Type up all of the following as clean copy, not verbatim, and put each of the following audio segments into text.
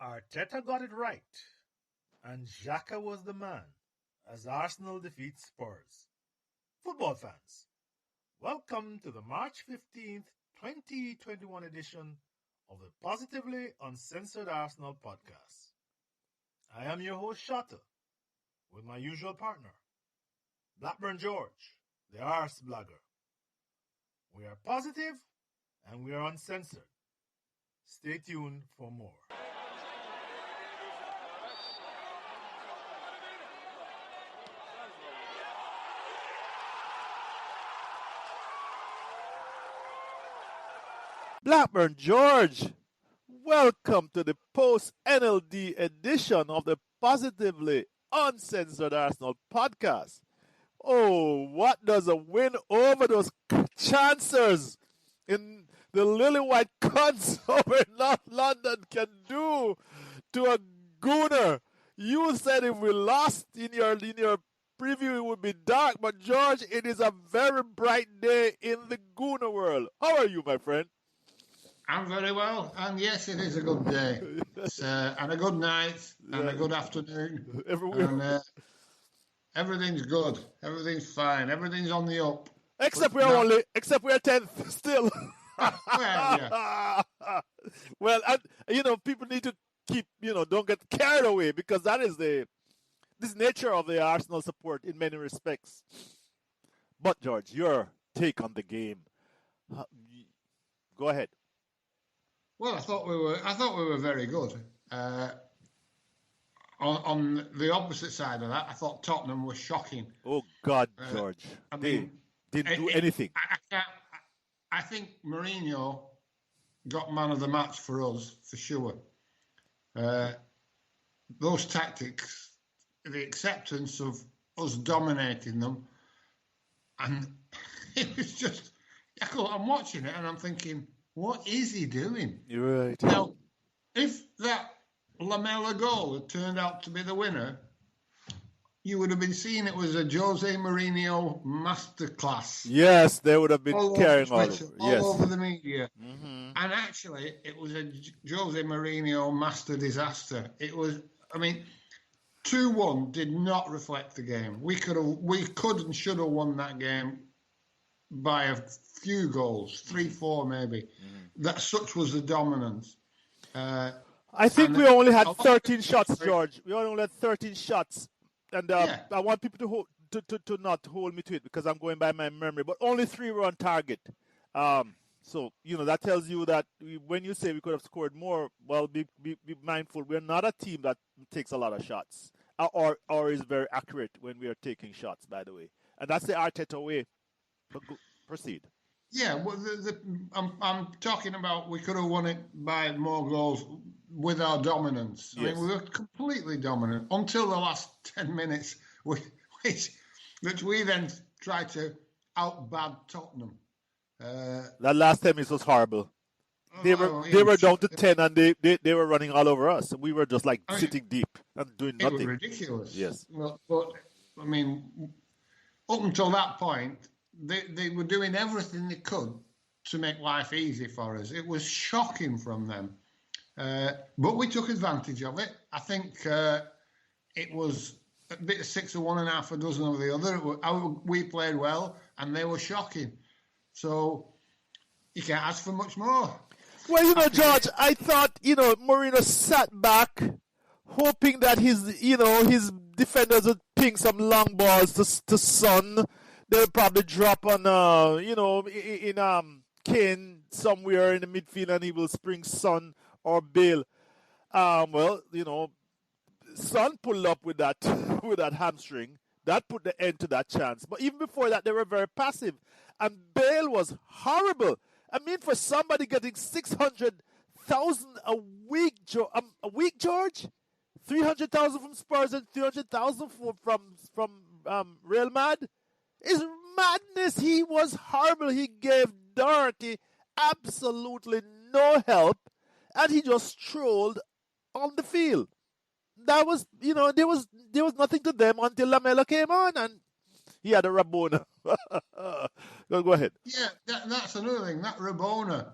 Arteta got it right, and Xhaka was the man as Arsenal defeat Spurs. Football fans, welcome to the March 15th, 2021 edition of the Positively Uncensored Arsenal podcast. I am your host, Shotta, with my usual partner, Blackburn George, the Arseblagger. We are positive and we are uncensored. Stay tuned for more. Blackburn George, welcome to the post-NLD edition of the Positively Uncensored Arsenal podcast. Oh, what does a win over those chancers in the Lily White Cunts over in North London can do to a gooner? You said if we lost in your preview it would be dark, but George, it is a very bright day in the gooner world. How are you, my friend? I'm very well, and yes, it is a good day, and a good night, and a good afternoon, and everything's good, everything's fine, everything's on the up. Except we are 10th still. Well, yeah. Well, and, people need to keep, don't get carried away because that is this nature of the Arsenal support in many respects. But George, your take on the game. Go ahead. Well, I thought we were very good. On the opposite side of that, I thought Tottenham was shocking. Oh God, George! They didn't do anything. I think Mourinho got man of the match for us for sure. Those tactics, the acceptance of us dominating them, and it was just. I'm watching it and I'm thinking. What is he doing? You're right. Now, if that Lamela goal had turned out to be the winner, you would have been seeing it was a Jose Mourinho masterclass. Yes, they would have been carrying all over the media. Mm-hmm. And actually, it was a Jose Mourinho master disaster. It was, 2-1 did not reflect the game. We could and should have won that game by a few goals, 3-4 maybe. Mm. That such was the dominance. I think we only had 13 shots, George. We only had 13 shots, and I want people to not hold me to it because I'm going by my memory. But only 3 were on target. So that tells you that when you say we could have scored more, well, be mindful. We're not a team that takes a lot of shots or is very accurate when we are taking shots. By the way, and that's the Arteta way. Proceed. Yeah, well, I'm talking about we could have won it by more goals with our dominance. Yes. We were completely dominant until the last 10 minutes, which we then tried to outbad Tottenham. That last 10 minutes was horrible. They were down to 10 and they were running all over us. We were just sitting deep and doing nothing. It was ridiculous. Yes. Well, but up until that point. They were doing everything they could to make life easy for us. It was shocking from them. But we took advantage of it. I think it was a bit of 6 of one and half a dozen of the other. We played well and they were shocking. So you can't ask for much more. Well, George, I thought, Mourinho sat back hoping that his defenders would ping some long balls to Son. They'll probably drop on, Kane somewhere in the midfield and he will spring Son or Bale. Son pulled up with that hamstring. That put the end to that chance. But even before that, they were very passive. And Bale was horrible. For somebody getting 600,000 a week, George? 300,000 from Spurs and 300,000 from Real Madrid? It's madness. He was horrible. He gave Doherty absolutely no help, and he just strolled on the field. That was, there was nothing to them until Lamela came on, and he had a Rabona. Go ahead. Yeah, that's another thing. That Rabona.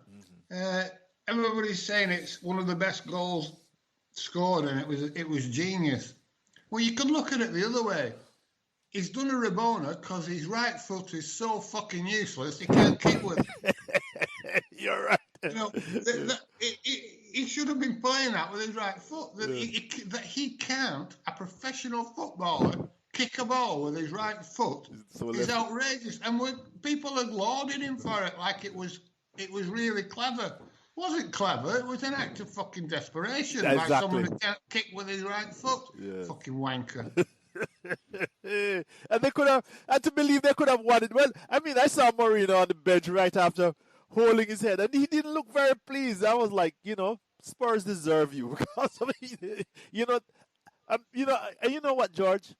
Everybody's saying it's one of the best goals scored, and it was genius. Well, you could look at it the other way. He's done a Rabona because his right foot is so fucking useless. He can't kick with it. You're right. You know, he should have been playing that with his right foot. That he can't, a professional footballer, kick a ball with his right foot is outrageous. And people had lauded him for it like it was really clever. It wasn't clever. It was an act of fucking desperation by someone who can't kick with his right foot. Yeah. Fucking wanker. And they could have, and to believe they could have won it. Well, I mean, I saw Mourinho on the bench right after holding his head, and he didn't look very pleased. I was like, Spurs deserve you because of you know what, George.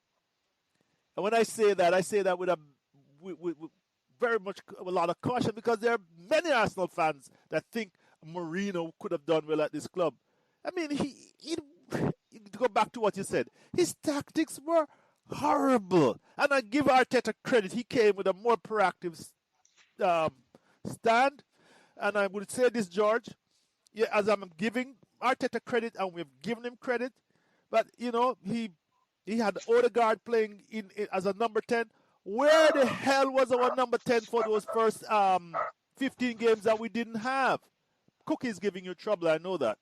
And when I say that with very much a lot of caution, because there are many Arsenal fans that think Mourinho could have done well at this club. I mean, he to go back to what you said, his tactics were horrible. And I give Arteta credit. He came with a more proactive stand. And I would say this, George, as I'm giving Arteta credit, and we've given him credit, but, he had Odegaard playing in as a number 10. Where the hell was our number 10 for those first 15 games that we didn't have? Cookie's giving you trouble, I know that.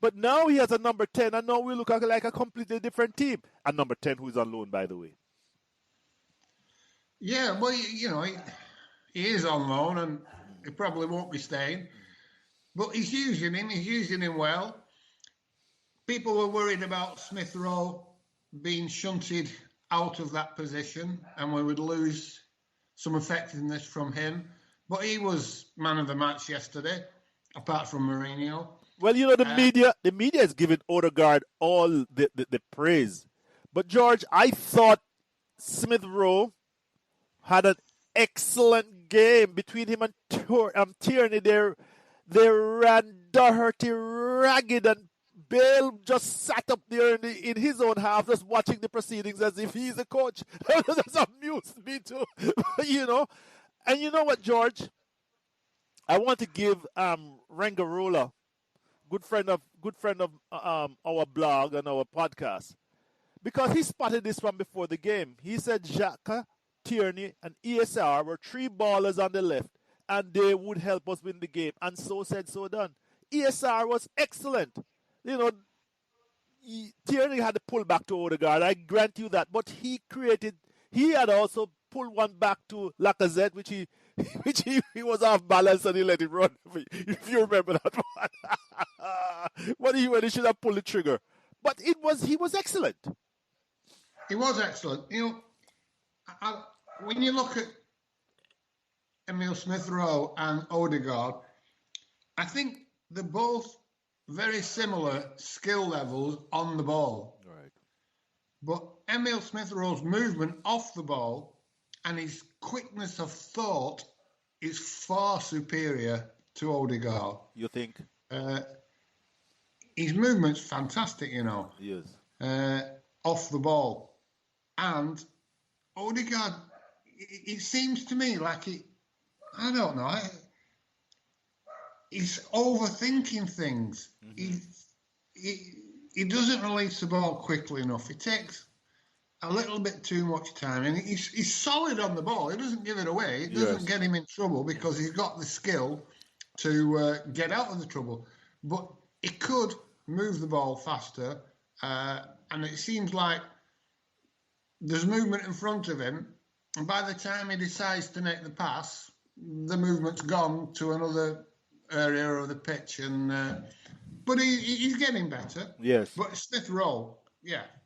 But now he has a number 10, and now we look like a completely different team. A number 10 who is on loan, by the way. Yeah, well, he is on loan, and he probably won't be staying. But he's using him well. People were worried about Smith Rowe being shunted out of that position, and we would lose some effectiveness from him. But he was man of the match yesterday, apart from Mourinho. Well, the media is giving Odegaard all the praise. But, George, I thought Smith Rowe had an excellent game between him and Tierney. They ran Doherty ragged, and Bale just sat up there in his own half just watching the proceedings as if he's the coach. That's amused me too. And you know what, George? I want to give Rangarola, good friend of our blog and our podcast, because he spotted this from before the game. He said Xhaka, Tierney, and ESR were three ballers on the left, and they would help us win the game. And so said, so done. ESR was excellent. Tierney had to pull back to Odegaard. I grant you that. But he had also pulled one back to Lacazette, which he was off balance and he let it run. If you remember that one. when he should have pulled the trigger. But he was excellent. He was excellent. When you look at Emile Smith-Rowe and Odegaard, I think they're both very similar skill levels on the ball. Right. But Emile Smith-Rowe's movement off the ball and his quickness of thought is far superior to Odegaard. You think? His movement's fantastic, Yes. Off the ball. And Odegaard, it seems to me like I don't know, he's overthinking things. Mm-hmm. He doesn't release the ball quickly enough. He takes a little bit too much time, and he's solid on the ball. He doesn't give it away. It doesn't get him in trouble because he's got the skill to get out of the trouble. But he could move the ball faster, and it seems like there's movement in front of him, and by the time he decides to make the pass, the movement's gone to another area of the pitch, but he's getting better. Yes. But Smith Rowe,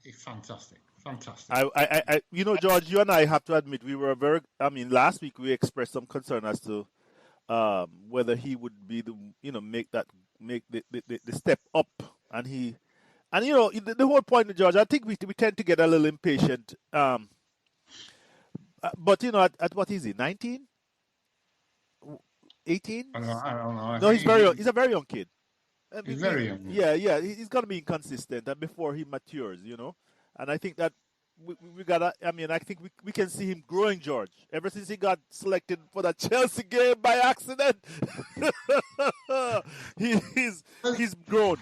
he's fantastic. I George, you and I have to admit we were last week we expressed some concern as to whether he would be make the step up, and the whole point, George, I think we tend to get a little impatient. But at what is he, 19? 18? I don't know. No, he's a very young kid. He's very young. Yeah, he's going to be inconsistent and before he matures, And I think that we gotta. I mean, I think we can see him growing, George. Ever since he got selected for the Chelsea game by accident, he's grown.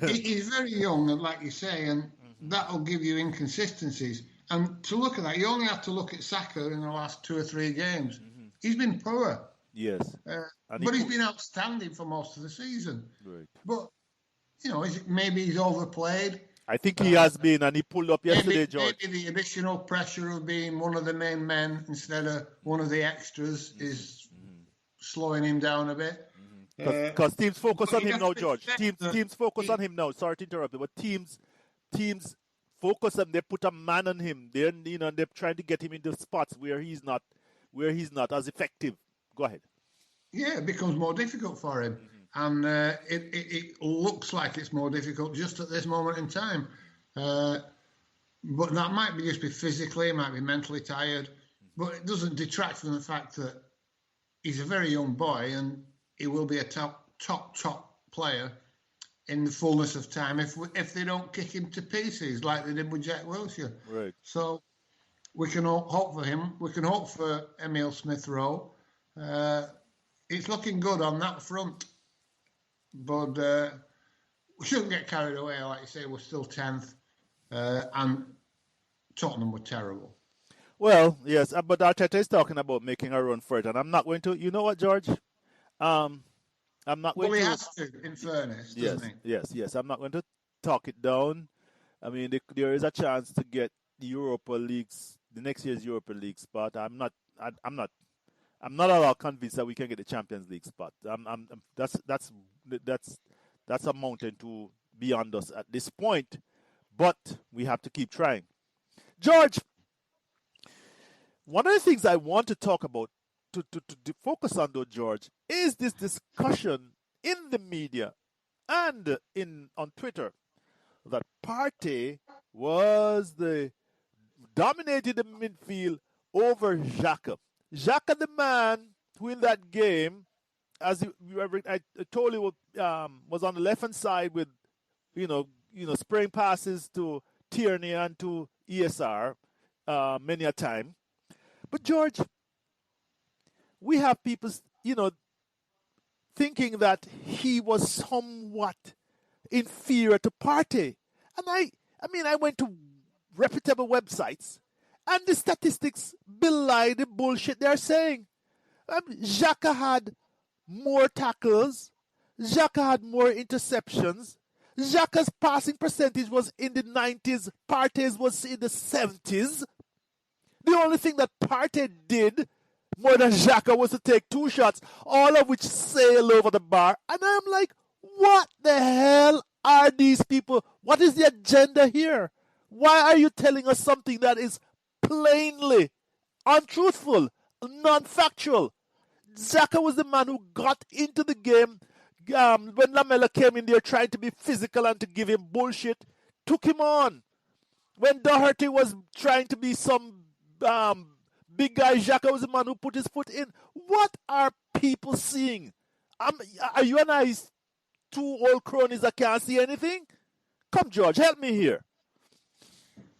He's very young, and like you say, and that'll give you inconsistencies. And to look at that, you only have to look at Saka in the last 2 or 3 games. He's been poor. Yes. But he's been outstanding for most of the season. Right. But, maybe he's overplayed. I think he has been, and he pulled up yesterday, George. Maybe the additional pressure of being one of the main men instead of one of the extras is slowing him down a bit. Because teams focus on him now, George. Teams focus on him now. Sorry to interrupt you, but teams focus on. They put a man on him. They're trying to get him into spots where he's not as effective. Go ahead. Yeah, it becomes more difficult for him, and it looks like it's more difficult just at this moment in time. But that might just be physically, it might be mentally tired, but it doesn't detract from the fact that he's a very young boy and he will be a top player in the fullness of time if they don't kick him to pieces like they did with Jack Wilshere. Right. So we can hope for him. We can hope for Emile Smith-Rowe. It's looking good on that front, but we shouldn't get carried away. Like you say, we're still 10th, and Tottenham were terrible. Well, yes, but Arteta is talking about making a run for it, and I'm not going to. You know what, George? I'm not going to. Well, he has to, in fairness, doesn't he? Yes. I'm not going to talk it down. I mean, there is a chance to get the next year's Europa League spot. I'm not at all convinced that we can get the Champions League spot. That's a mountain to beyond us at this point, but we have to keep trying. George, one of the things I want to talk about, to focus on though, George, is this discussion in the media and on Twitter that Partey dominated the midfield over Xhaka. Xhaka, the man who in that game, as I told you, was on the left hand side with, spraying passes to Tierney and to ESR many a time. But George, we have people, thinking that he was somewhat inferior to Partey, and I went to reputable websites. And the statistics belie the bullshit they're saying. Xhaka had more tackles. Xhaka had more interceptions. Xhaka's passing percentage was in the 90s. Partey's was in the 70s. The only thing that Partey did more than Xhaka was to take 2 shots, all of which sailed over the bar. And I'm like, what the hell are these people? What is the agenda here? Why are you telling us something that is plainly untruthful, non-factual? Xhaka was the man who got into the game when Lamela came in there trying to be physical and to give him bullshit, took him on. When Doherty was trying to be some big guy, Xhaka was the man who put his foot in. What are people seeing? Are you and I 2 old cronies that can't see anything? Come, George, help me here.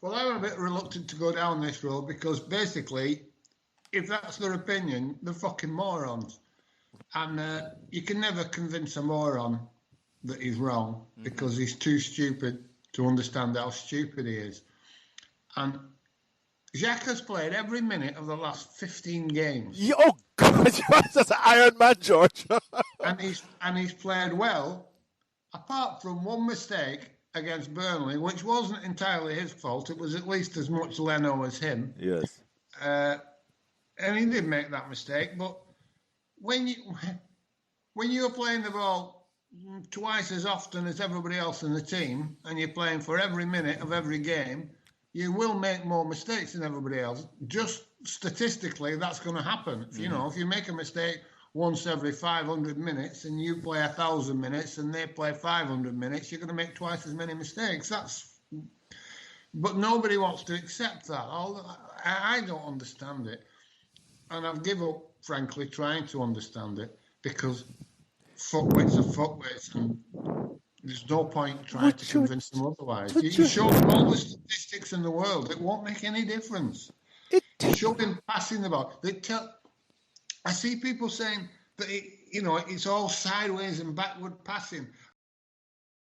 Well, I'm a bit reluctant to go down this road because basically, if that's their opinion, they're fucking morons. And you can never convince a moron that he's wrong because he's too stupid to understand how stupid he is. And Xhaka's played every minute of the last 15 games. Oh, God, that's an Iron Man, George. and he's played well, apart from one mistake against Burnley, which wasn't entirely his fault. It was at least as much Leno as him. Yes. And he did make that mistake. But when you're playing the ball twice as often as everybody else in the team, and you're playing for every minute of every game, you will make more mistakes than everybody else. Just statistically, that's going to happen. If you make a mistake once every 500 minutes and you play 1,000 minutes and they play 500 minutes, you're going to make twice as many mistakes. But nobody wants to accept that. I don't understand it. And I've given up, frankly, trying to understand it because footwits are footwits and There's no point trying to convince them otherwise. You show them all the statistics in the world. It won't make any difference. Show them passing the ball. I see people saying that it's all sideways and backward passing.